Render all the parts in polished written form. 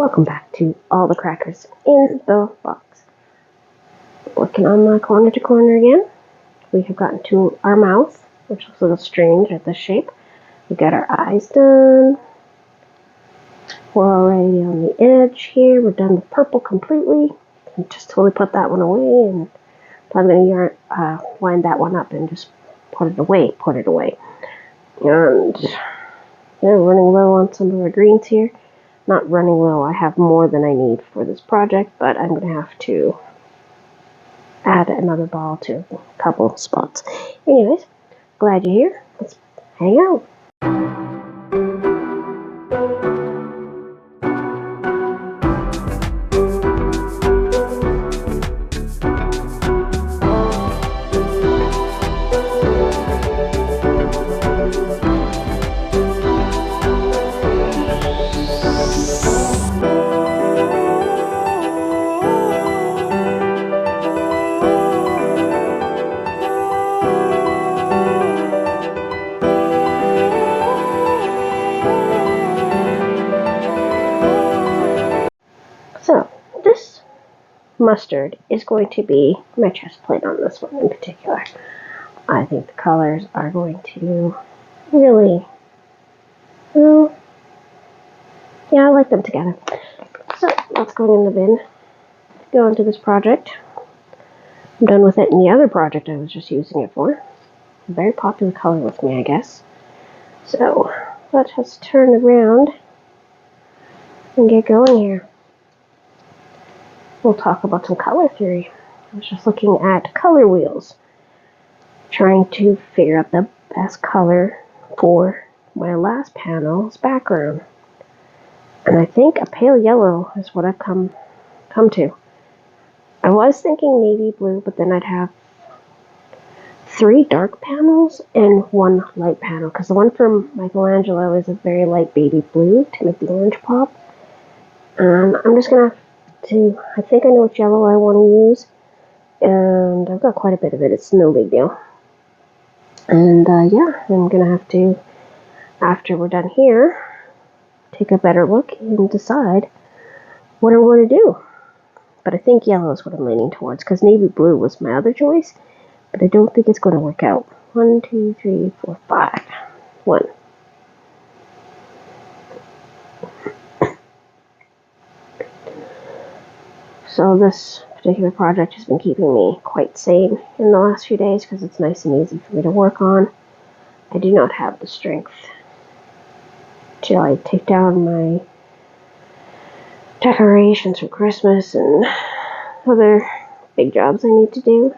Welcome back to All the Crackers in the Box. Working on my corner to corner again. We have gotten to our mouth, which looks a little strange at this shape. We've got our eyes done. We're already on the edge here. We're done with purple completely. I just totally put that one away, and I'm going to wind that one up and just put it away. And they're running low on some of our greens here. Not running low, I have more than I need for this project, but I'm going to have to add another ball to a couple spots. Anyways, glad you're here. Let's hang out. So, this mustard is going to be my chest plate on this one in particular. I think the colors are going to really, well, yeah, I like them together. So, that's going in the bin. Go into this project. I'm done with it in the other project I was just using it for. A very popular color with me, I guess. So, let us turn around and get going here. We'll talk about some color theory. I was just looking at color wheels, trying to figure out the best color for my last panel's background. And I think a pale yellow is what I've come to. I was thinking navy blue, but then I'd have 3 dark panels and 1 light panel, because the one from Michelangelo is a very light baby blue to make the orange pop. And I'm just gonna I think I know which yellow I want to use, and I've got quite a bit of it. It's no big deal. And yeah, I'm gonna have to, after we're done here, take a better look and decide what I want to do. But I think yellow is what I'm leaning towards, because navy blue was my other choice, but I don't think it's going to work out. 1, 2, 3, 4, 5. 1. So this particular project has been keeping me quite sane in the last few days, because it's nice and easy for me to work on. I do not have the strength to take down my decorations for Christmas and other big jobs I need to do.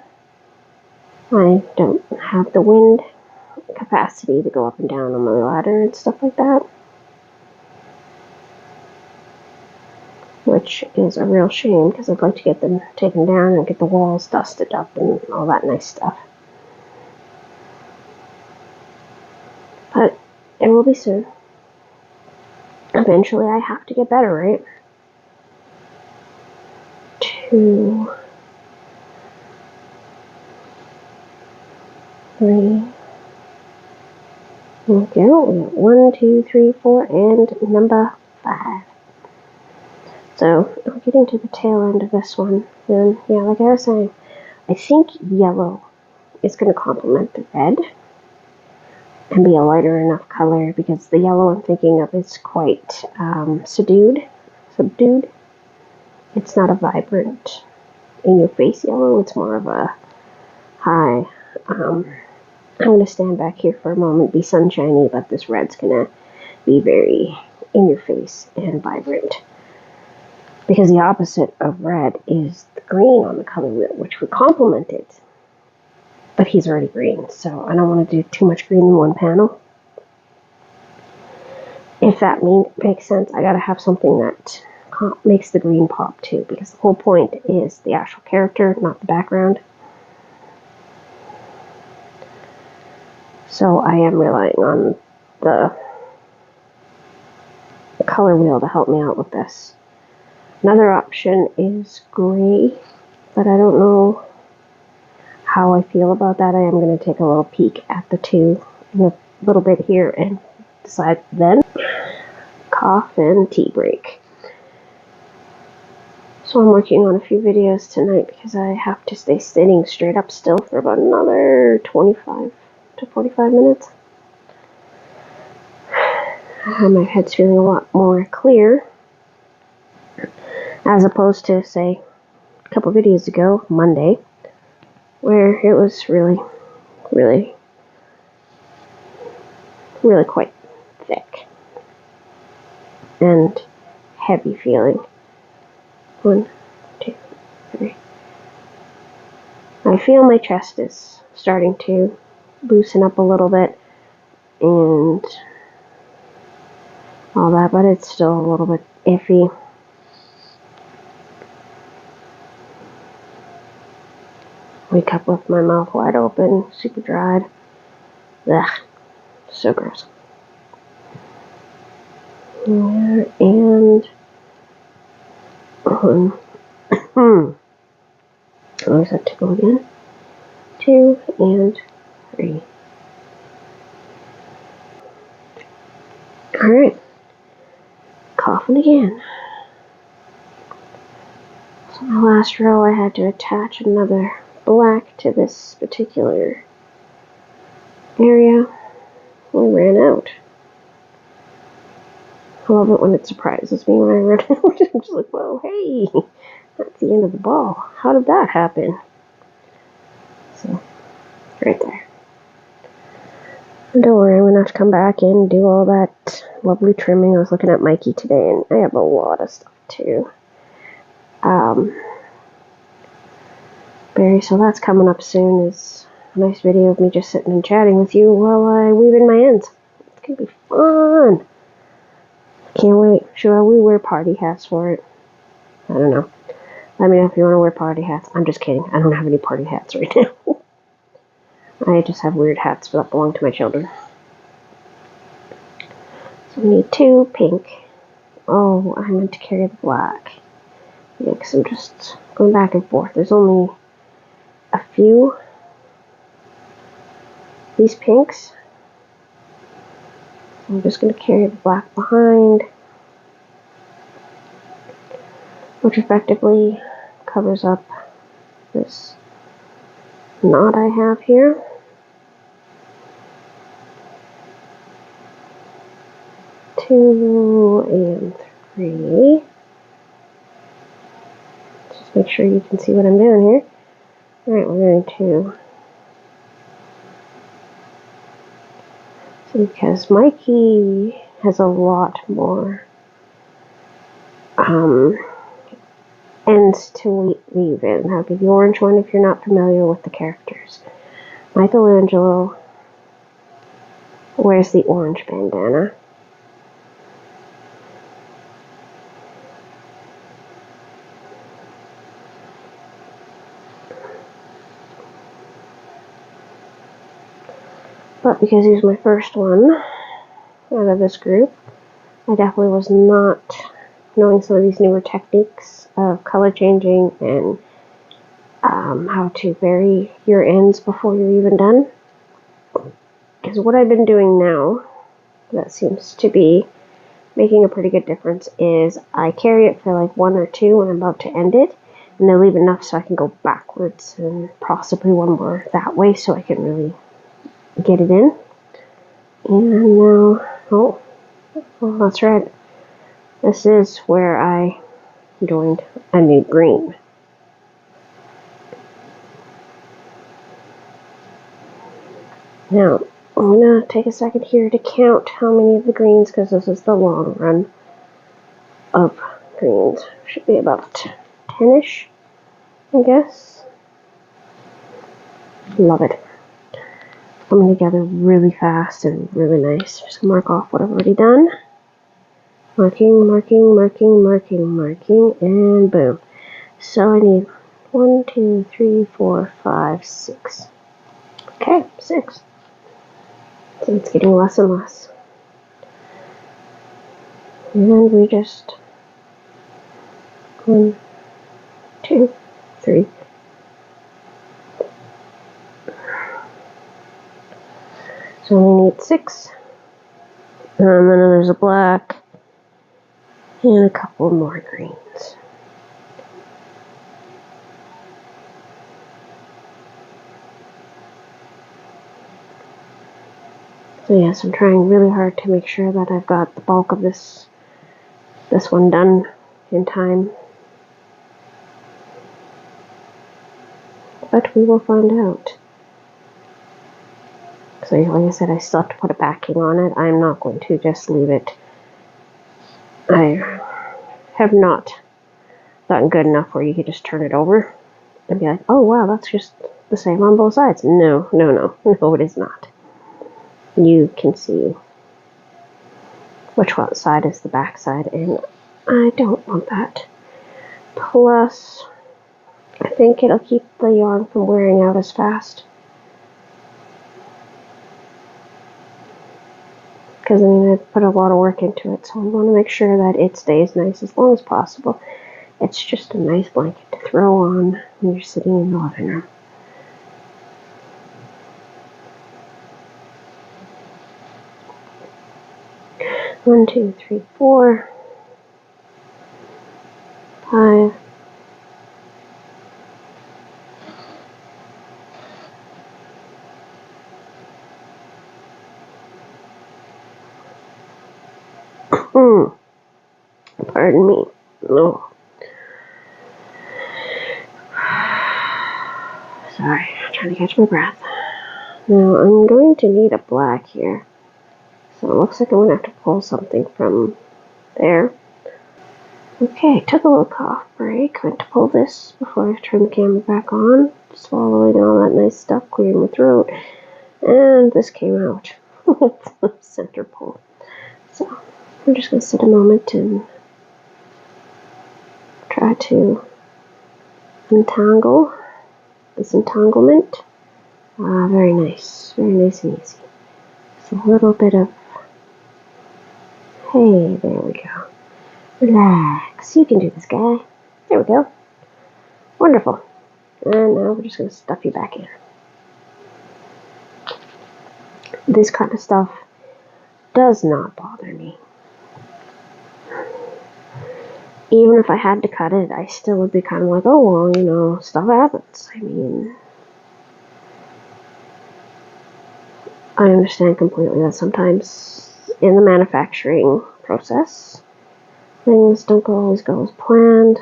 I don't have the wind capacity to go up and down on my ladder and stuff like that, which is a real shame, because I'd like to get them taken down and get the walls dusted up and all that nice stuff. But it will be soon. Eventually I have to get better, right? 2, 3. Okay, we got 1, 2, 3, 4, and number 5. So, I'm getting to the tail end of this one, and yeah, like I was saying, I think yellow is going to complement the red and be a lighter enough color, because the yellow I'm thinking of is quite subdued. It's not a vibrant, in-your-face yellow, it's more of a high. I'm going to stand back here for a moment, be sunshiny, but this red's going to be very in-your-face and vibrant. Because the opposite of red is the green on the color wheel, which would complement it. But he's already green, so I don't want to do too much green in one panel. If that makes sense, I gotta have something that makes the green pop too, because the whole point is the actual character, not the background. So I am relying on the color wheel to help me out with this. Another option is gray, but I don't know how I feel about that. I am going to take a little peek at the two in a little bit here and decide then. Cough and tea break. So I'm working on a few videos tonight because I have to stay sitting straight up still for about another 25 to 45 minutes. My head's feeling a lot more clear as opposed to, say, a couple videos ago, Monday, where it was really quite thick and heavy feeling. 1, 2, 3. I feel my chest is starting to loosen up a little bit and all that, but it's still a little bit iffy. Wake up with my mouth wide open, super dried. Ugh, so gross. Yeah, and always have to go again. 2 and 3. Alright. Coughing again. So my last row I had to attach another black to this particular area. We ran out. I love it when it surprises me when I run out. I'm just like, whoa, hey, that's the end of the ball. How did that happen? So, right there. And don't worry, I'm going to have to come back and do all that lovely trimming. I was looking at Mikey today, and I have a lot of stuff too. Barry, so that's coming up soon, is a nice video of me just sitting and chatting with you while I weave in my ends. It's going to be fun. Can't wait. Should we wear party hats for it? I don't know. Let me know if you want to wear party hats. I'm just kidding. I don't have any party hats right now. I just have weird hats that belong to my children. So we need 2 pink. Oh, I meant to carry the black. Yeah, because I'm just going back and forth. There's only a few. These pinks. I'm just going to carry the black behind, which effectively covers up this knot I have here. Two and 3. Just make sure you can see what I'm doing here. Alright, we're going to, because Mikey has a lot more ends to weave in. I'll give you the orange one if you're not familiar with the characters. Michelangelo wears the orange bandana. But because he was my first one out of this group, I definitely was not knowing some of these newer techniques of color changing and how to bury your ends before you're even done. Because what I've been doing now, that seems to be making a pretty good difference, is I carry it for like 1 or 2 when I'm about to end it, and I leave enough so I can go backwards and possibly one more that way so I can really get it in. And now, oh, well, that's right. This is where I joined a new green. Now, I'm going to take a second here to count how many of the greens, because this is the long run of greens. Should be about 10-ish, I guess. Love it. Coming together really fast and really nice. Just mark off what I've already done. Marking, marking, marking, marking, marking, and boom. So I need 1, 2, 3, 4, 5, 6. Okay, 6. So it's getting less and less. And we just 1, 2, 3. So I only need 6. And then there's a black and a couple more greens. So yes, I'm trying really hard to make sure that I've got the bulk of this one done in time. But we will find out. So like I said, I still have to put a backing on it. I'm not going to just leave it. I have not gotten good enough where you could just turn it over and be like, oh wow, that's just the same on both sides. No, it is not. You can see which side is the back side, and I don't want that. Plus, I think it'll keep the yarn from wearing out as fast. Because I mean, I put a lot of work into it, so I want to make sure that it stays nice as long as possible. It's just a nice blanket to throw on when you're sitting in the living room. One, two, three, 4, 5. Pardon me. No. Sorry, I'm trying to catch my breath. Now I'm going to need a black here. So it looks like I'm going to have to pull something from there. Okay, took a little cough break. Went to pull this before I turn the camera back on. Swallowing all that nice stuff, clearing my throat. And this came out. Center pull. So I'm just going to sit a moment and try to untangle this entanglement. Very nice and easy. Just a little bit of, hey, there we go. Relax, you can do this, guy. There we go. Wonderful. And now we're just going to stuff you back in. This kind of stuff does not bother me. Even if I had to cut it, I still would be kind of like, oh, well, you know, stuff happens. I mean, I understand completely that sometimes in the manufacturing process, things don't always go as planned.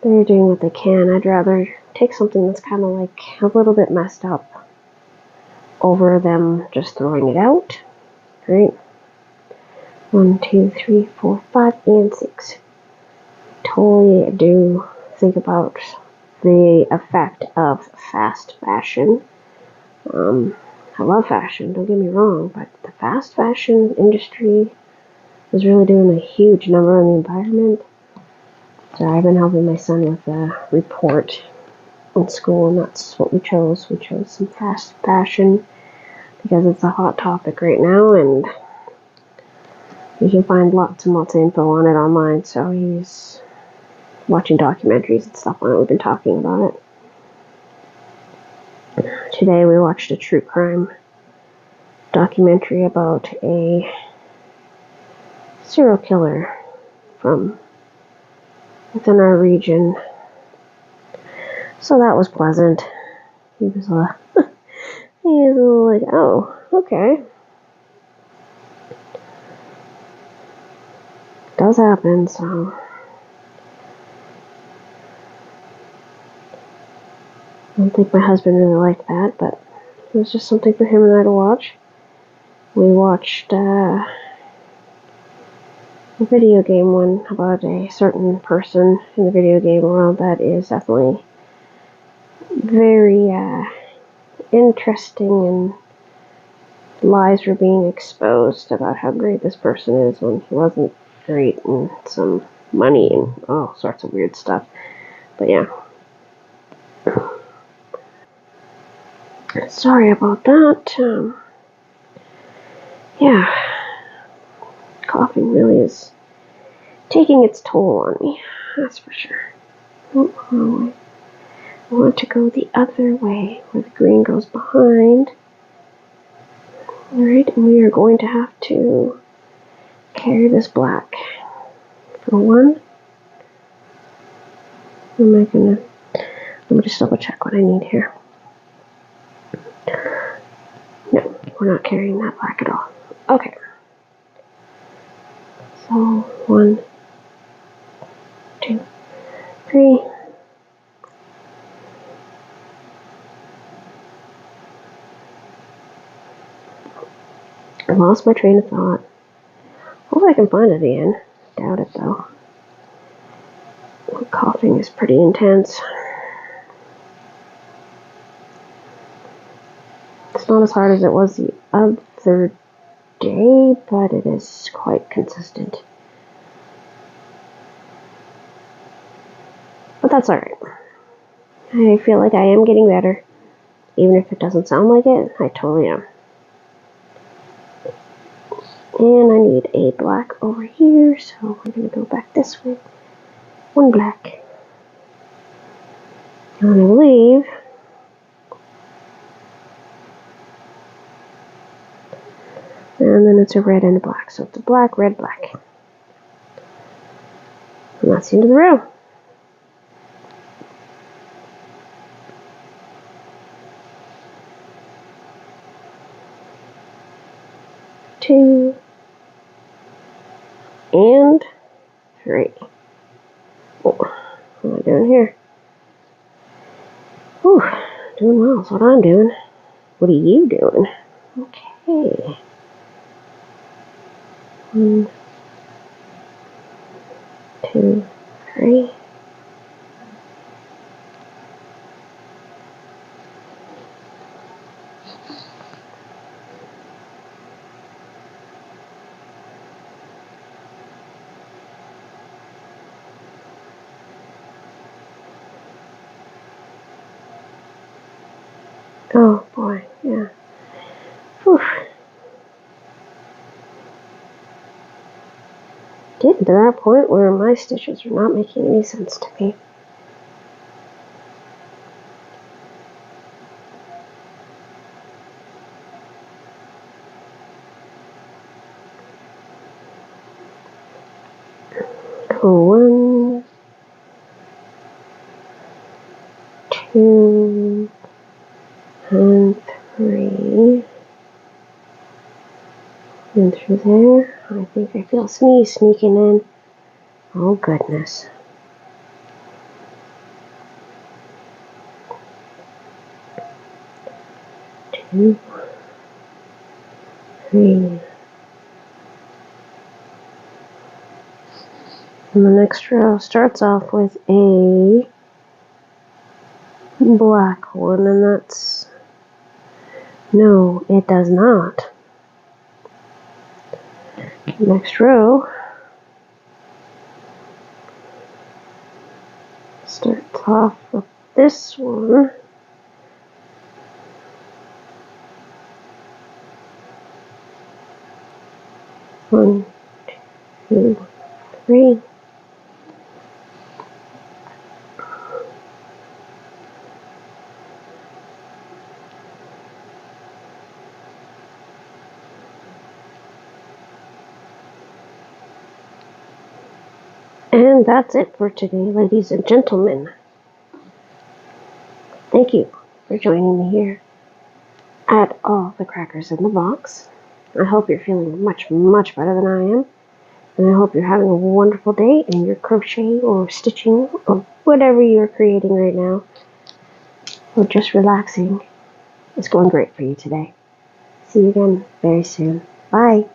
They're doing what they can. I'd rather take something that's kind of like a little bit messed up over them just throwing it out. Right? 1, 2, 3, 4, 5, and 6. Totally do think about the effect of fast fashion. I love fashion, don't get me wrong, but the fast fashion industry is really doing a huge number on the environment. So I've been helping my son with a report in school, and that's what we chose. We chose some fast fashion because it's a hot topic right now, and you can find lots and lots of info on it online. So he's watching documentaries and stuff on it. We've been talking about it. Today we watched a true crime documentary about a serial killer from within our region. So that was pleasant. He was he was a little like, oh, okay. It does happen, so I don't think my husband really liked that, but it was just something for him and I to watch. We watched a video game one about a certain person in the video game world that is definitely very interesting, and lies were being exposed about how great this person is when he wasn't great, and some money and all sorts of weird stuff. But yeah. Sorry about that. Yeah. Coughing really is taking its toll on me. That's for sure. Oh, I want to go the other way where the green goes behind. Alright, and we are going to have to carry this black for one. Let me just double check what I need here. No, we're not carrying that black at all. Okay. So 1, 2, 3. I lost my train of thought. Hopefully I can find it again. Doubt it though. The coughing is pretty intense. It's not as hard as it was the other day, but it is quite consistent. But that's alright. I feel like I am getting better. Even if it doesn't sound like it, I totally am. And I need a black over here, so we're going to go back this way. 1 black. And I believe and then it's a red and a black. So it's a black, red, black. And that's the end of the row. Two and 3. Oh, what am I doing here? Whew, doing well is what I'm doing. What are you doing? Okay. 1, 2, 3. Oh boy, yeah. Whew. Getting to that point where my stitches are not making any sense to me. Oh, 1, 2, and 3. And through there, I think I feel sneeze sneaking in. Oh goodness. 2, 3. And the next row starts off with a black one, and that's, no, it does not. Next row starts off with this one. One, 2, 3. And that's it for today, ladies and gentlemen. Thank you for joining me here at All the Crackers in the Box. I hope you're feeling much, much better than I am. And I hope you're having a wonderful day and your crocheting or stitching or whatever you're creating right now, or just relaxing, is going great for you today. See you again very soon. Bye.